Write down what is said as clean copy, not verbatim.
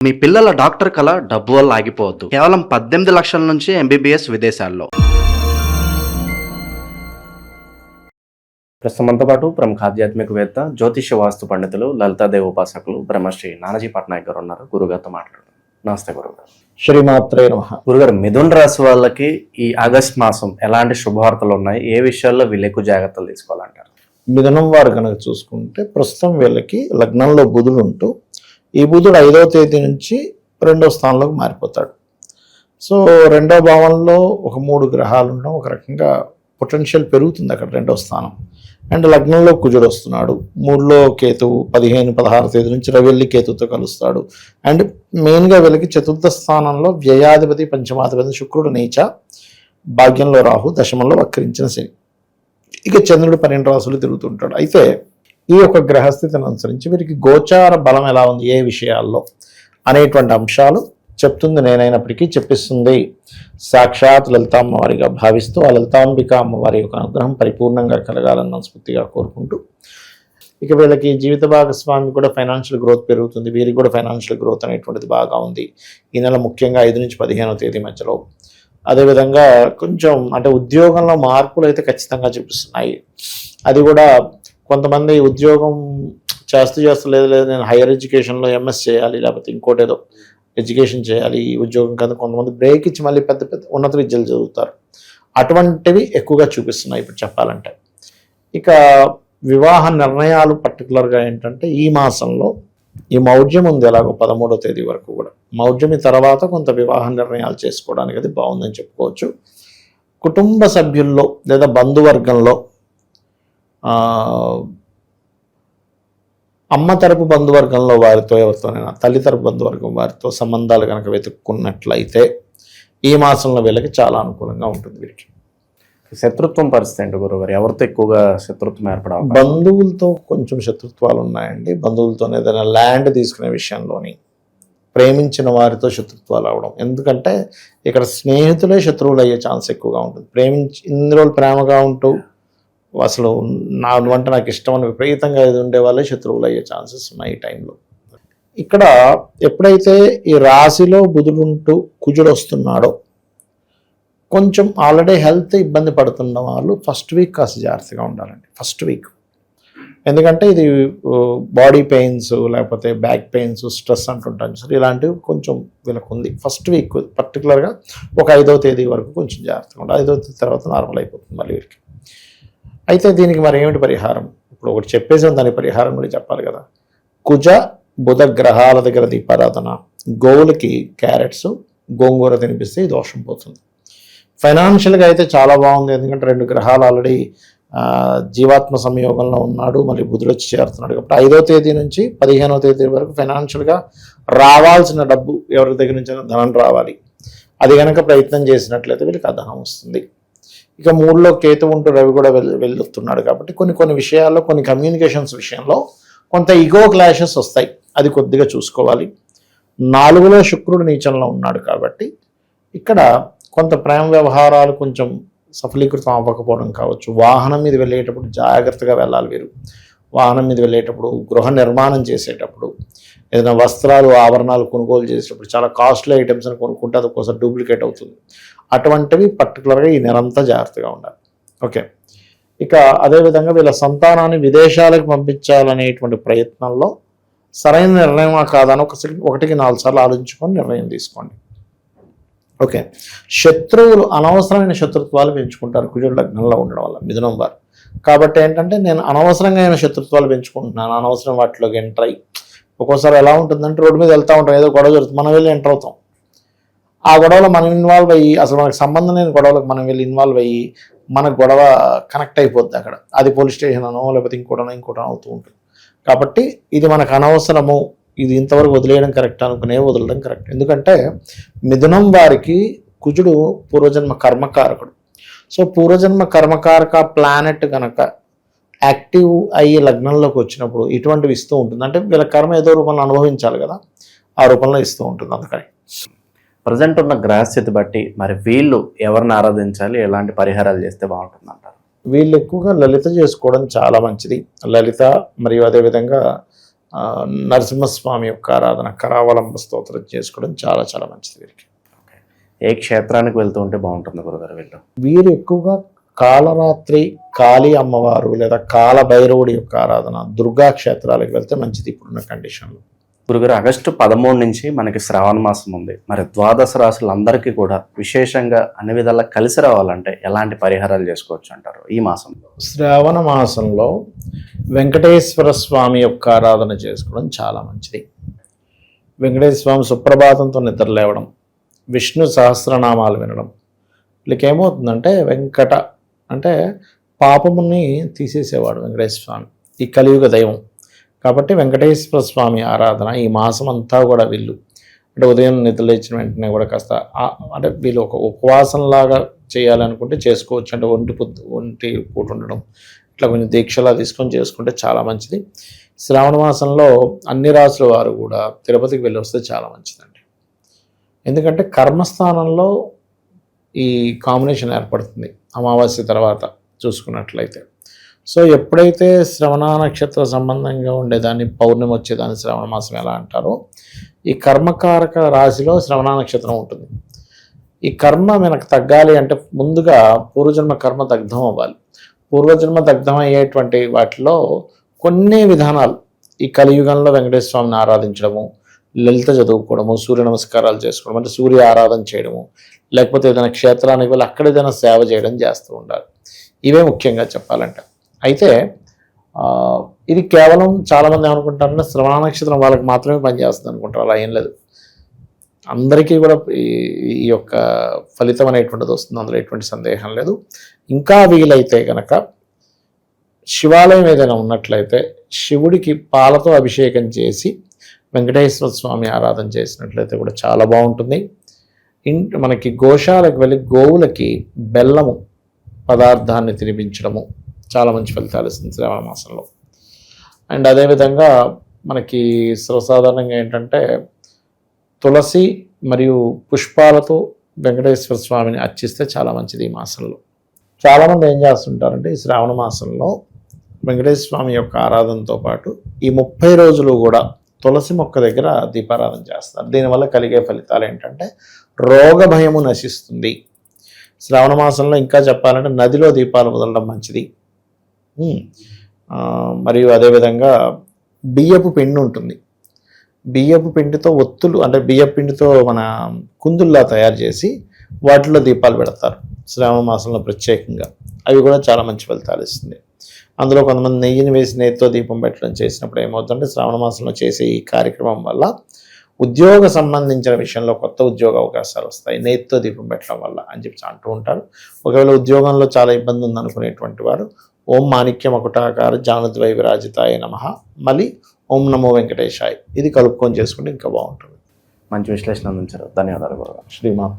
మీ పిల్లల డాక్టర్ కళ డబ్బు వల్ల ఆగిపోవద్దు. కేవలం 18 లక్షల నుంచి ఎంబీబీఎస్ విదేశాల్లో. ప్రస్తుతం మనతో పాటు ప్రముఖ ఆధ్యాత్మికవేత్త, జ్యోతిష్య వాస్తు పండితులు, లలితాదేవి ఉపాసకులు బ్రహ్మశ్రీ నానాజీ పట్నాయక్ గారు ఉన్నారు. గురుగారితో మాట్లాడుతారు. నమస్తే గురుగారు. శ్రీమాత్రే నమః. గురుగారు, మిథున రాశి వాళ్ళకి ఈ ఆగస్ట్ మాసం ఎలాంటి శుభవార్తలు ఉన్నాయి? ఏ విషయాల్లో వీళ్ళు ఎక్కువ జాగ్రత్తలు తీసుకోవాలంటారు? మిథునం వారు కనుక చూసుకుంటే ప్రస్తుతం వీళ్ళకి లగ్నంలో బుధుడు ఉంటూ, ఈ బుధుడు 5వ తేదీ నుంచి 2వ స్థానంలోకి మారిపోతాడు. సో 2వ భావంలో ఒక 3 గ్రహాలు ఉండడం ఒక రకంగా పొటెన్షియల్ పెరుగుతుంది అక్కడ 2వ స్థానం. అండ్ లగ్నంలో కుజుడు వస్తున్నాడు, 3లో కేతువు 15, 16 తేదీ నుంచి రవి కేతువుతో కలుస్తాడు. అండ్ మెయిన్గా వీళ్ళకి 4వ స్థానంలో వ్యయాధిపతి, పంచమాధిపతి శుక్రుడు నీచ, భాగ్యంలో రాహు, దశమంలో వక్రించిన శని. ఇక చంద్రుడు 12 రాశులు తిరుగుతుంటాడు. అయితే ఈ యొక్క గ్రహస్థితిని అనుసరించి వీరికి గోచార బలం ఎలా ఉంది, ఏ విషయాల్లో అనేటువంటి అంశాలు చెప్తుంది నేనైనప్పటికీ చెప్పిస్తుంది సాక్షాత్ లలితామ్మ వారిగా భావిస్తూ, ఆ లలితాంబిక అమ్మవారి యొక్క అనుగ్రహం పరిపూర్ణంగా కలగాలని మనస్ఫూర్తిగా కోరుకుంటూ, ఇక వీళ్ళకి జీవిత భాగస్వామి కూడా ఫైనాన్షియల్ గ్రోత్ పెరుగుతుంది. వీరికి కూడా ఫైనాన్షియల్ గ్రోత్ అనేటువంటిది బాగా ఉంది ఈ నెల, ముఖ్యంగా 5 నుంచి 15వ తేదీ మధ్యలో. అదేవిధంగా కొంచెం అంటే ఉద్యోగంలో మార్పులు అయితే ఖచ్చితంగా చూపిస్తున్నాయి. అది కూడా కొంతమంది ఉద్యోగం చేస్తూ లేదు నేను హైయర్ ఎడ్యుకేషన్లో ఎంఎస్ చేయాలి, లేకపోతే ఇంకోటి ఏదో ఎడ్యుకేషన్ చేయాలి, ఈ ఉద్యోగం కదా, కొంతమంది బ్రేక్ ఇచ్చి మళ్ళీ పెద్ద పెద్ద ఉన్నత విద్యలు చదువుతారు. అటువంటివి ఎక్కువగా చూపిస్తున్నాయి ఇప్పుడు చెప్పాలంటే. ఇక వివాహ నిర్ణయాలు పర్టికులర్గా ఏంటంటే ఈ మాసంలో ఈ మౌఢ్యం ఉంది ఎలాగో 13వ తేదీ వరకు కూడా. మౌఢ్యమి తర్వాత కొంత వివాహ నిర్ణయాలు చేసుకోవడానికి అది బాగుందని చెప్పుకోవచ్చు. కుటుంబ సభ్యుల్లో లేదా బంధువర్గంలో అమ్మ తరపు బంధువర్గంలో వారితో ఎవరితోనైనా, తల్లి తరపు బంధువర్గం వారితో సంబంధాలు కనుక వెతుక్కున్నట్లయితే ఈ మాసంలో వీళ్ళకి చాలా అనుకూలంగా ఉంటుంది. వీరికి శత్రుత్వం పరిస్థితి ఏంటి గురుగారు? ఎవరితో ఎక్కువగా శత్రుత్వం ఏర్పడాలి? బంధువులతో కొంచెం శత్రుత్వాలు ఉన్నాయండి. బంధువులతో ఏదైనా ల్యాండ్ తీసుకునే విషయంలోని, ప్రేమించిన వారితో శత్రుత్వాలు అవడం. ఎందుకంటే ఇక్కడ స్నేహితులే శత్రువులు అయ్యే ఛాన్స్ ఎక్కువగా ఉంటుంది. ఇన్ని రోజులు ప్రేమగా ఉంటూ అసలు నువ్వంటే నాకు ఇష్టం అని విపరీతంగా ఇది ఉండే వాళ్ళే శత్రువులు అయ్యే ఛాన్సెస్ ఉన్నాయి ఈ టైంలో. ఇక్కడ ఎప్పుడైతే ఈ రాశిలో బుధుడు ఉంటూ కుజుడు వస్తున్నాడో, కొంచెం ఆల్రెడీ హెల్త్ ఇబ్బంది పడుతున్న వాళ్ళు ఫస్ట్ వీక్ కాస్త జాగ్రత్తగా ఉండాలండి. ఫస్ట్ వీక్ ఎందుకంటే ఇది బాడీ పెయిన్స్, లేకపోతే బ్యాక్ పెయిన్స్, స్ట్రెస్ అంటుంటాను సార్, ఇలాంటివి కొంచెం వీళ్ళకు ఉంది. ఫస్ట్ వీక్ పర్టికులర్గా ఒక 5వ తేదీ వరకు కొంచెం జాగ్రత్తగా ఉండాలి. 5వ తేదీ తర్వాత నార్మల్ అయిపోతుంది మళ్ళీ వీరికి. అయితే దీనికి మరి ఏమిటి పరిహారం? ఇప్పుడు ఒకటి చెప్పేసాం, దాని పరిహారం కూడా చెప్పాలి కదా. కుజ బుధ గ్రహాల దగ్గర దీపారాధన, గోవులకి క్యారెట్స్, గోంగూర తినిపిస్తే ఈ దోషం పోతుంది. ఫైనాన్షియల్గా అయితే చాలా బాగుంది, ఎందుకంటే 2 గ్రహాలు ఆల్రెడీ జీవాత్మ సంయోగంలో ఉన్నాడు, మళ్ళీ బుధుడు వచ్చి చేరుతున్నాడు. కాబట్టి 5వ తేదీ నుంచి 15వ తేదీ వరకు ఫైనాన్షియల్గా రావాల్సిన డబ్బు, ఎవరి దగ్గర నుంచి ధనం రావాలి, అది కనుక ప్రయత్నం చేసినట్లయితే వీళ్ళకి ఆ ధనం వస్తుంది. ఇక 3లో కేతు ఉంటూ రవి కూడా వెళ్తున్నాడు కాబట్టి కొన్ని విషయాల్లో, కొన్ని కమ్యూనికేషన్స్ విషయంలో కొంత ఈగో క్లాషెస్ వస్తాయి, అది కొద్దిగా చూసుకోవాలి. 4లో శుక్రుడు నీచంలో ఉన్నాడు కాబట్టి ఇక్కడ కొంత ప్రేమ వ్యవహారాలు కొంచెం సఫలీకృతం అవ్వకపోవడం కావచ్చు. వాహనం మీద వెళ్ళేటప్పుడు జాగ్రత్తగా వెళ్ళాలి వీరు. వాహనం మీద వెళ్ళేటప్పుడు, గృహ నిర్మాణం చేసేటప్పుడు, ఏదైనా వస్త్రాలు, ఆభరణాలు కొనుగోలు చేసేటప్పుడు చాలా కాస్ట్లీ ఐటమ్స్ అని కొనుక్కుంటే అది ఒక్కోసారి డూప్లికేట్ అవుతుంది. అటువంటివి పర్టికులర్గా ఈ నెలంతా జాగ్రత్తగా ఉండాలి. ఓకే. ఇక అదేవిధంగా వీళ్ళ సంతానాన్ని విదేశాలకు పంపించాలనేటువంటి ప్రయత్నంలో సరైన నిర్ణయం కాదని 1కి 4 సార్లు ఆలోచించుకొని నిర్ణయం తీసుకోండి. ఓకే. శత్రువులు, అనవసరమైన శత్రుత్వాలు పెంచుకుంటారు కుజుడు లగ్నంలో ఉండడం వల్ల మిథునం వారు. కాబట్టి ఏంటంటే నేను అనవసరంగా శత్రుత్వాలు పెంచుకుంటున్నాను, అనవసరం వాటిలోకి ఎంటర్ అయ్యి, ఒక్కోసారి ఎలా ఉంటుందంటే రోడ్డు మీద వెళ్తూ ఉంటాం, ఏదో గొడవ జరుగుతుంది, మనం వెళ్ళి ఎంటర్ అవుతాం. ఆ గొడవలో మనం ఇన్వాల్వ్ అయ్యి, అసలు మనకు సంబంధం లేని గొడవలకు మనం వెళ్ళి ఇన్వాల్వ్ అయ్యి మనకు గొడవ కనెక్ట్ అయిపోద్ది అక్కడ. అది పోలీస్ స్టేషన్ అనో లేకపోతే ఇంకోటనో అవుతూ ఉంటుంది. కాబట్టి ఇది మనకు అనవసరము, ఇది ఇంతవరకు వదిలేయడం కరెక్ట్ అనుకునే వదలడం కరెక్ట్. ఎందుకంటే మిథునం వారికి కుజుడు పూర్వజన్మ కర్మకారకుడు. సో పూర్వజన్మ కర్మకారక ప్లానెట్ కనుక యాక్టివ్ అయ్యి లగ్నంలోకి వచ్చినప్పుడు ఇటువంటివి ఇస్తూ ఉంటుంది. అంటే వీళ్ళ కర్మ ఏదో రూపంలో అనుభవించాలి కదా, ఆ రూపంలో ఇస్తూ ఉంటుంది. అందుకని ప్రజెంట్ ఉన్న గ్రహస్థితి బట్టి మరి వీళ్ళు ఎవరిని ఆరాధించాలి, ఎలాంటి పరిహారాలు చేస్తే బాగుంటుంది అంటారు? వీళ్ళు ఎక్కువగా లలిత చేసుకోవడం చాలా మంచిది. లలిత మరియు అదేవిధంగా నరసింహస్వామి యొక్క ఆరాధన, కరావలంబ స్తోత్రం చేసుకోవడం చాలా చాలా మంచిది వీరికి. ఏ క్షేత్రానికి వెళ్తూ ఉంటే బాగుంటుంది గురుగారు వీళ్ళు? వీరు ఎక్కువగా కాళరాత్రి, కాళీ అమ్మవారు లేదా కాలభైరవుడి యొక్క ఆరాధన, దుర్గా క్షేత్రాలకు వెళ్తే మంచిది ఇప్పుడున్న కండిషన్లో. గురుగారు, ఆగస్టు 13 నుంచి మనకి శ్రావణ మాసం ఉంది. మరి ద్వాదశ రాశులందరికీ కూడా విశేషంగా అన్ని విధాలా కలిసి రావాలంటే ఎలాంటి పరిహారాలు చేసుకోవచ్చు అంటారు ఈ మాసంలో? శ్రావణ మాసంలో వెంకటేశ్వర స్వామి యొక్క ఆరాధన చేసుకోవడం చాలా మంచిది. వెంకటేశ్వర స్వామి సుప్రభాతంతో నిద్రలేవడం, విష్ణు సహస్రనామాలు వినడం, వీళ్ళకి ఏమవుతుందంటే వెంకట అంటే పాపముని తీసేసేవాడు వెంకటేశ్వర స్వామి, ఈ కలియుగ దైవం. కాబట్టి వెంకటేశ్వర స్వామి ఆరాధన ఈ మాసం అంతా కూడా వీళ్ళు అంటే ఉదయం నిద్రలేచిన వెంటనే కూడా కాస్త అంటే వీళ్ళు ఒక ఉపవాసంలాగా చేయాలనుకుంటే చేసుకోవచ్చు. అంటే ఒంటి పూట ఉండడం, ఇట్లా కొంచెం దీక్షలా తీసుకొని చేసుకుంటే చాలా మంచిది. శ్రావణ మాసంలో అన్ని రాసుల వారు కూడా తిరుపతికి వెళ్ళి వస్తే చాలా మంచిదండి. ఎందుకంటే కర్మస్థానంలో ఈ కాంబినేషన్ ఏర్పడుతుంది అమావాస్య తర్వాత చూసుకున్నట్లయితే. సో ఎప్పుడైతే శ్రవణ నక్షత్ర సంబంధంగా ఉండేదాన్ని, పౌర్ణమి వచ్చేదాన్ని శ్రవణ మాసం ఎలా అంటారో, ఈ కర్మకారక రాశిలో శ్రవణ నక్షత్రం ఉంటుంది. ఈ కర్మ మనకు తగ్గాలి అంటే ముందుగా పూర్వజన్మ కర్మ దగ్ధం అవ్వాలి. పూర్వజన్మ దగ్ధం అయ్యేటువంటి వాటిలో కొన్ని విధానాలు, ఈ కలియుగంలో వెంకటేశ్వర స్వామిని ఆరాధించడము, లలిత చదువుకోవడము, సూర్య నమస్కారాలు చేసుకోవడం, అంటే సూర్య ఆరాధన చేయడము, లేకపోతే ఏదైనా క్షేత్రానికి వెళ్ళి అక్కడ ఏదైనా సేవ చేయడం చేస్తూ ఉండాలి. ఇవే ముఖ్యంగా చెప్పాలంటే. అయితే ఇది కేవలం చాలామంది ఏమనుకుంటారంటే శ్రవణ నక్షత్రం వాళ్ళకి మాత్రమే పనిచేస్తుంది అనుకుంటారు. అలా ఏం లేదు, అందరికీ కూడా ఈ యొక్క ఫలితం అనేటువంటిది వస్తుంది, అందులో ఎటువంటి సందేహం లేదు. ఇంకా వీలైతే కనుక శివాలయం ఏదైనా ఉన్నట్లయితే శివుడికి పాలతో అభిషేకం చేసి వెంకటేశ్వర స్వామి ఆరాధన చేసినట్లయితే కూడా చాలా బాగుంటుంది. మనకి గోశాలకు వెళ్ళి గోవులకి బెల్లము పదార్థాన్ని తినిపించడము చాలా మంచి ఫలితాలు ఇస్తుంది శ్రావణ మాసంలో. అండ్ అదేవిధంగా మనకి సర్వసాధారణంగా ఏంటంటే తులసి మరియు పుష్పాలతో వెంకటేశ్వర స్వామిని అర్చిస్తే చాలా మంచిది ఈ మాసంలో. చాలామంది ఏం చేస్తుంటారంటే ఈ శ్రావణ మాసంలో వెంకటేశ్వర స్వామి యొక్క ఆరాధనతో పాటు ఈ 30 రోజులు కూడా తులసి మొక్క దగ్గర దీపారాధన చేస్తారు. దీనివల్ల కలిగే ఫలితాలు ఏంటంటే రోగ భయము నశిస్తుంది. శ్రావణ మాసంలో ఇంకా చెప్పాలంటే నదిలో దీపాలు వదలడం మంచిది. మరియు అదేవిధంగా బియ్యపు పిండి ఉంటుంది, బియ్యపు పిండితో ఒత్తులు అంటే బియ్యపు పిండితో మన కుందుల్లా తయారు చేసి వాటిలో దీపాలు పెడతారు శ్రావణ మాసంలో ప్రత్యేకంగా. అవి కూడా చాలా మంచి ఫలితాలు ఇస్తుంది. అందులో కొంతమంది నెయ్యిని వేసి నెయ్యితో దీపం పెట్టడం చేసినప్పుడు ఏమవుతుందంటే శ్రావణ మాసంలో చేసే ఈ కార్యక్రమం వల్ల ఉద్యోగ సంబంధించిన విషయంలో కొత్త ఉద్యోగ అవకాశాలు వస్తాయి నెయ్యితో దీపం పెట్టడం వల్ల అని చెప్పి అంటూ ఉంటారు. ఒకవేళ ఉద్యోగంలో చాలా ఇబ్బంది ఉందనుకునేటువంటి వారు ఓం మాణిక్యం ఒకటాకార జానుద్వై విరాజితాయ నమః, మళ్ళీ ఓం నమో వెంకటేశాయ్, ఇది కలుపుకొని చేసుకుంటే ఇంకా బాగుంటుంది. మంచి విశ్లేషణ అందించారు. ధన్యవాదాలు గురుగారు. శ్రీమాత్రే